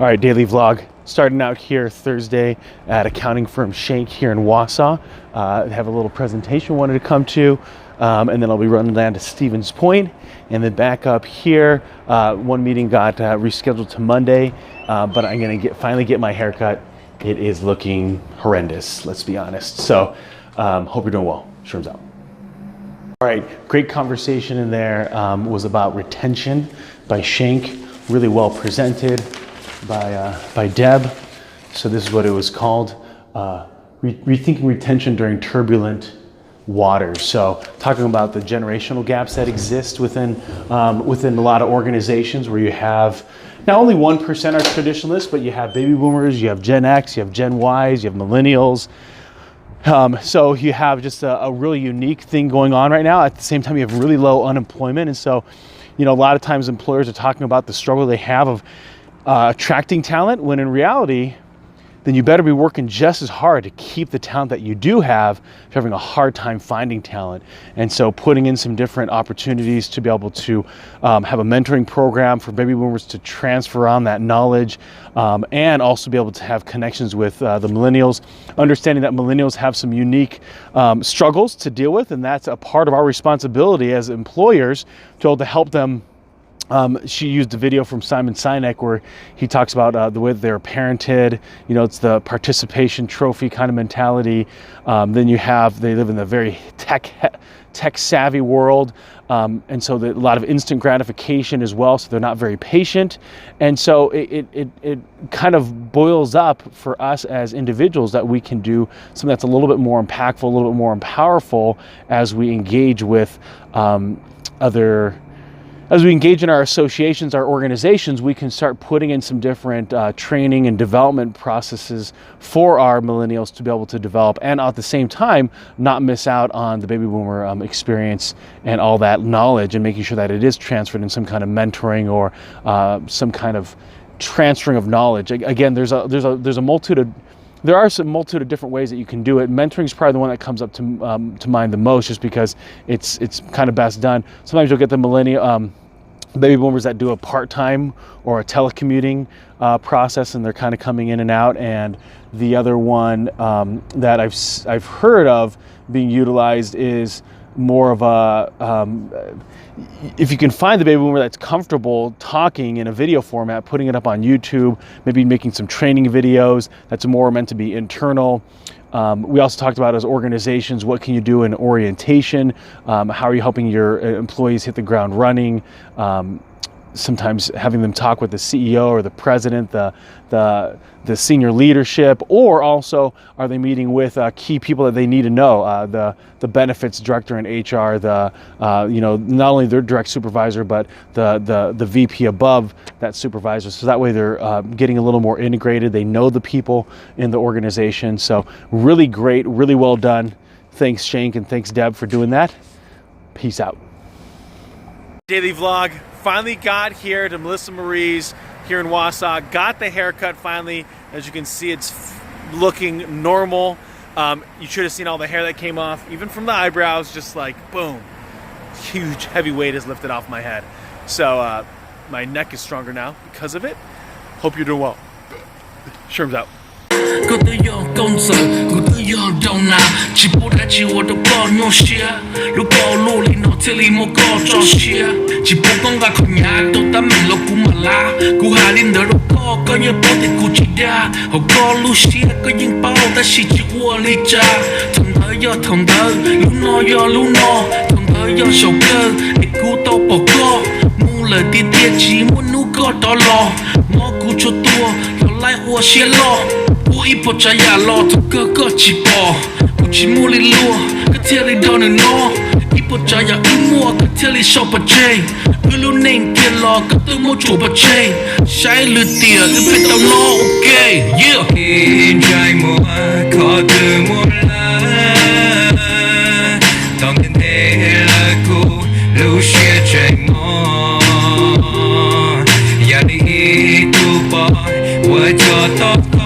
All right, daily vlog. Starting out here Thursday at accounting firm Shank here in Wausau. I have a little presentation I wanted to come to, and then I'll be running down to Stevens Point, and then back up here. One meeting got rescheduled to Monday, but I'm gonna finally get my haircut. It is looking horrendous, let's be honest. So hope you're doing well. Sherman's out. All right, great conversation in there. Was about retention by Shank, really well presented by Deb. So this is what it was called, rethinking retention during turbulent waters. So talking about the generational gaps that exist within a lot of organizations, where you have not only 1% are traditionalists, but you have baby boomers, you have Gen X, you have Gen Ys, you have millennials. So you have just a really unique thing going on right now. At the same time, you have really low unemployment. And so, a lot of times employers are talking about the struggle they have of attracting talent, when in reality, then you better be working just as hard to keep the talent that you do have if you're having a hard time finding talent. And so putting in some different opportunities to be able to have a mentoring program for baby boomers to transfer on that knowledge, and also be able to have connections with the millennials, understanding that millennials have some unique struggles to deal with, and that's a part of our responsibility as employers to be able to help them. She used a video from Simon Sinek where he talks about the way that they're parented. It's the participation trophy kind of mentality. Then they live in the very tech savvy world. And so a lot of instant gratification as well. So they're not very patient. And so it kind of boils up for us as individuals that we can do something that's a little bit more impactful, a little bit more powerful as we engage with as we engage in our associations, our organizations. We can start putting in some different training and development processes for our millennials to be able to develop, and at the same time, not miss out on the baby boomer experience and all that knowledge, and making sure that it is transferred in some kind of mentoring or some kind of transferring of knowledge. Again, there are some multitude of different ways that you can do it. Mentoring is probably the one that comes up to mind the most, just because it's kind of best done. Sometimes you'll get the baby boomers that do a part-time or a telecommuting process, and they're kind of coming in and out. And the other one that I've heard of being utilized is more of a if you can find the baby boomer that's comfortable talking in a video format, putting it up on YouTube, maybe making some training videos that's more meant to be internal. We also talked about, as organizations, what can you do in orientation? How are you helping your employees hit the ground running? Sometimes having them talk with the CEO or the president, the senior leadership, or also are they meeting with key people that they need to know, the benefits director in HR, not only their direct supervisor, but the VP above that supervisor. So that way they're getting a little more integrated. They know the people in the organization. So really great, really well done. Thanks Shank, and thanks Deb for doing that. Peace out. Daily vlog. Finally got here to Melissa Marie's here in Wausau. Got the haircut finally. As you can see, it's looking normal. You should have seen all the hair that came off, even from the eyebrows, just like boom. Huge heavy weight is lifted off my head. So my neck is stronger now because of it. Hope you're doing well. Sherm's out. Có tự do công sở, có tự do đâu nào. Chỉ bố đã chịu ở đâu có nhau xia. Lúc có lũ lì nó thế lì mô có cho xia. Chỉ bố con gà khỏi nhà, tôi ta mình lâu cú mà la. Cú hà linh đỡ đâu có như bố thì cú chỉ đa. Họ có lũ xia, có những bao ta xì chỉ qua lì cha. Thầm thơ do thầm thơ, lũ no do lũ no. Thầm thơ do sầu cơ, để cú tao bỏ co. Mu lời tia tia chỉ muốn nụ có đó lò. Mò cú cho tua, lo lại ua xia lo. Ui po chaya lo tu cơ chỉ bỏ. U chỉ mua li lua, cái theo li đâu nên nó. Ipo chaya mua, cái theo li sau bà chê. Ui lu nên kia lo, cái tôi mua chủ bà chê. Sai lư tìa, cái phải tao nó ok, yeah. Khi trai mùa, khó từ mùa lá. Tông tên thế là cô, lưu xia chạy mò. Ya đi tu bỏ, qua cho tóc có.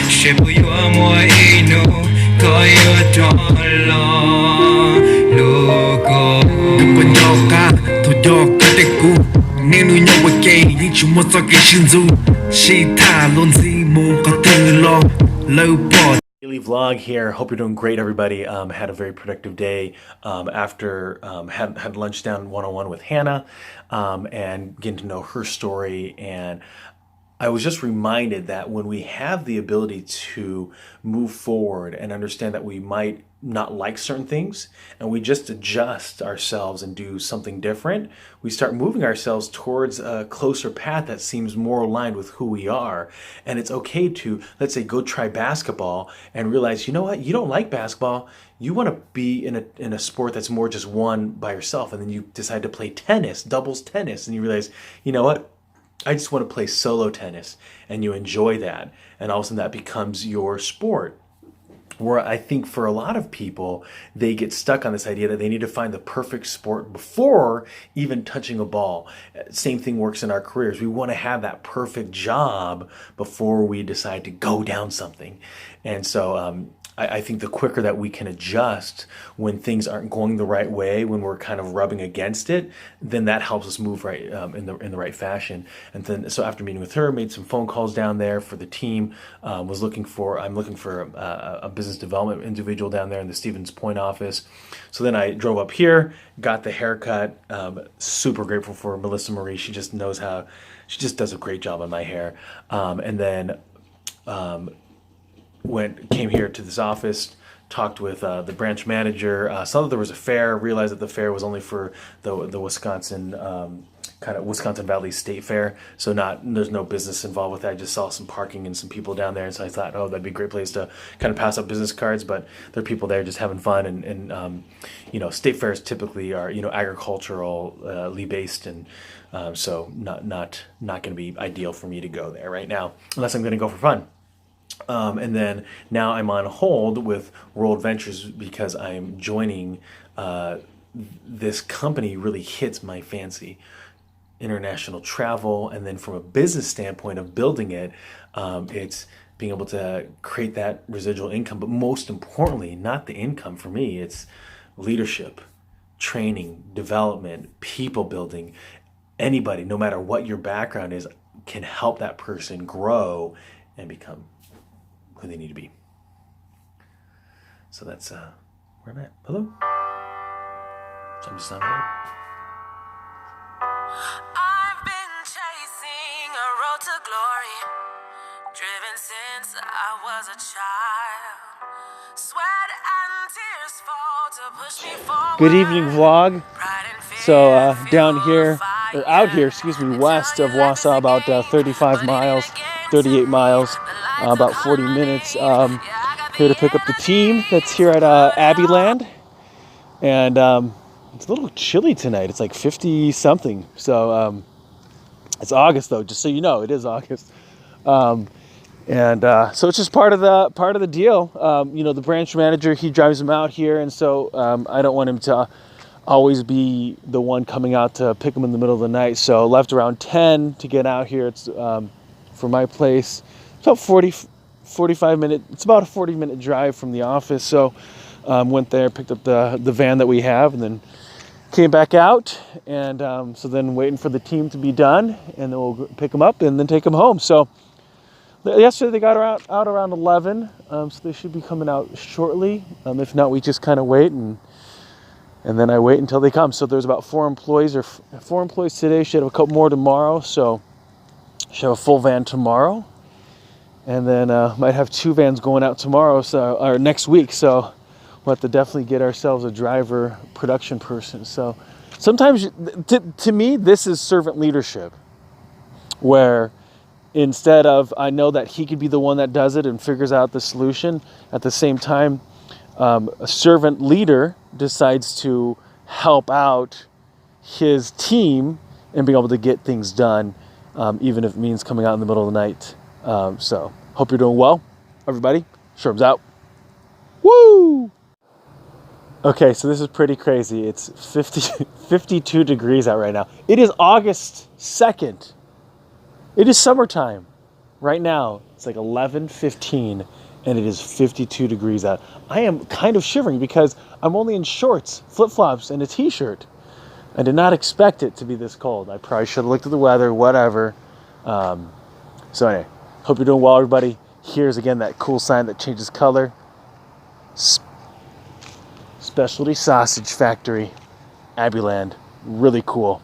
Sẽ bùi hoa mùa inu, coi ở trò lo. Lô cô. Đừng có nhỏ ca, thôi cho cái tay cú. နေနူညဝကေဒီချမစကေရှင်ဇူရှီတာလွန်စီမူကတူလောလောပေါ် Daily vlog here. Hope you're doing great, everybody. Had a very productive day after had lunch down one-on-one with Hannah and getting to know her story. And I was just reminded that when we have the ability to move forward and understand that we might not like certain things and we just adjust ourselves and do something different, we start moving ourselves towards a closer path that seems more aligned with who we are. And it's okay to, let's say, go try basketball and realize, you know what, you don't like basketball. You want to be in a sport that's more just one by yourself. And then you decide to play tennis, doubles tennis, and you realize, you know what, I just want to play solo tennis, and you enjoy that, and all of a sudden that becomes your sport. Where I think for a lot of people, they get stuck on this idea that they need to find the perfect sport before even touching a ball. Same thing works in our careers. We want to have that perfect job before we decide to go down something. And so I think the quicker that we can adjust when things aren't going the right way, when we're kind of rubbing against it, then that helps us move right in the right fashion. And then, so after meeting with her, made some phone calls down there for the team. I'm looking for a business development individual down there in the Stevens Point office. So then I drove up here, got the haircut. Super grateful for Melissa Marie. She just does a great job on my hair. And then came here to this office, talked with the branch manager, saw that there was a fair, realized that the fair was only for the Wisconsin, kind of Wisconsin Valley State Fair, so there's no business involved with that. I just saw some parking and some people down there, and so I thought, oh, that'd be a great place to kind of pass up business cards, but there are people there just having fun, and state fairs typically are, agriculturally based, and so not going to be ideal for me to go there right now, unless I'm going to go for fun. And then now I'm on hold with World Ventures because I'm joining this company. Really hits my fancy. International travel, and then from a business standpoint of building it, it's being able to create that residual income. But most importantly, not the income for me, it's leadership, training, development, people building. Anybody, no matter what your background is, can help that person grow and become who they need to be. So that's where I'm at. Hello? So I'm just on hold. I've been chasing a road to glory, driven since I was a child. Sweat and tears fall to push me forward. Good evening, vlog. So down here, or out here, west of Wausau, about 35 miles, 38 miles, about 40 minutes. Here to pick up the team that's here at Abbyland. And it's a little chilly tonight. It's like 50 something. So it's August though, just so you know, it is August. So it's just part of the deal. The branch manager, he drives them out here, and so I don't want him to always be the one coming out to pick them in the middle of the night. So left around 10 to get out here. It's from my place. It's about 45 minutes. It's about a 40-minute drive from the office. So went there, picked up the van that we have, and then came back out. And so then waiting for the team to be done, and then we'll pick them up and then take them home. So yesterday they got out around 11, so they should be coming out shortly. If not, we just kind of wait, and then I wait until they come. So there's about 4 employees today. Should have a couple more tomorrow. So should have a full van tomorrow. And then might have 2 vans going out tomorrow, or next week. So we'll have to definitely get ourselves a driver, production person. So sometimes, to me, this is servant leadership, where instead of, I know that he could be the one that does it and figures out the solution, at the same time, a servant leader decides to help out his team and being able to get things done, even if it means coming out in the middle of the night. So hope you're doing well, everybody. Sherm's out. Woo! Okay, so this is pretty crazy. It's 52 degrees out right now. It is August 2nd. It is summertime. Right now, it's like 11:15, and it is 52 degrees out. I am kind of shivering because I'm only in shorts, flip-flops, and a t-shirt. I did not expect it to be this cold. I probably should have looked at the weather, whatever. So anyway, hope you're doing well, everybody. Here's again that cool sign that changes color. Specialty Sausage Factory, Abbyland. Really cool.